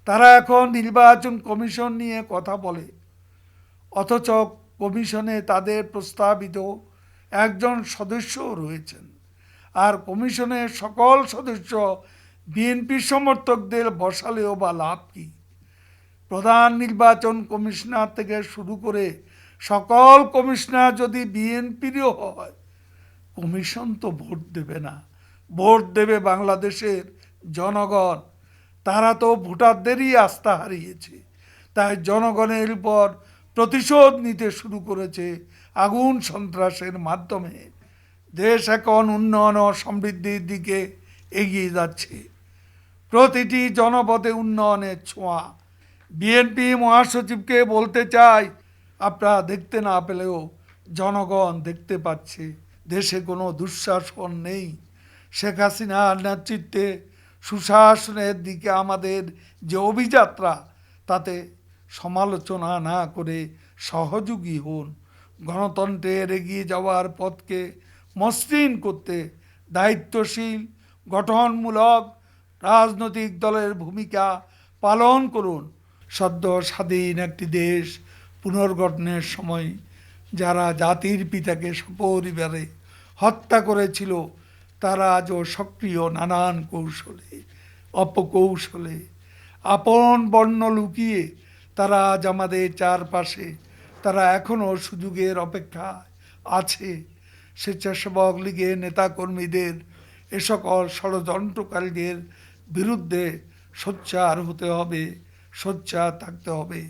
তারা এখন নির্বাচন কমিশন নিয়ে কথা বলে, অথচ কমিশনে তাদের প্রস্তাবিত একজন সদস্যও রয়েছেন। আর কমিশনের সকল সদস্য বিএনপি সমর্থকদের বসালেও বা লাভ কি? প্রধান নির্বাচন কমিশনার থেকে শুরু করে সকল কমিশনার যদি বিএনপিরও হয়, কমিশন তো ভোট দেবে না, ভোট দেবে বাংলাদেশের জনগণ। তারা তো ভোটারদেরই আস্থা হারিয়েছে, তাই জনগণের উপর প্রতিশোধ নিতে শুরু করেছে আগুন সন্ত্রাসের মাধ্যমে। দেশ এখন উন্নয়ন ও সমৃদ্ধির দিকে এগিয়ে যাচ্ছে, প্রতিটি জনপদে উন্নয়নের ছোঁয়া। বিএনপি মহাসচিবকে বলতে চাই, আপনারা দেখতে না পেলেও জনগণ দেখতে পাচ্ছে দেশে কোনো দুঃশাসন নেই। শেখ হাসিনার নেতৃত্বে সুশাসনের দিকে আমাদের যে অভিযাত্রা, তাতে সমালোচনা না করে সহযোগী হন। গণতন্ত্রের এগিয়ে যাওয়ার পথকে মসৃণ করতে দায়িত্বশীল, গঠনমূলক রাজনৈতিক দলের ভূমিকা পালন করুন। সদ্য স্বাধীন একটি দেশ পুনর্গঠনের সময় যারা জাতির পিতাকে সপরিবারে হত্যা করেছিল, তারা আজও সক্রিয় নানান কৌশলে, অপকৌশলে, আপন বর্ণ লুকিয়ে তারা আজ আমাদের চারপাশে। তারা এখনও সুযোগের অপেক্ষায় আছে। স্বেচ্ছাসেবক লীগের নেতাকর্মীদের এ সকল ষড়যন্ত্রকারীদের বিরুদ্ধে সোচ্চার হতে হবে, সোচ্চার থাকতে হবে।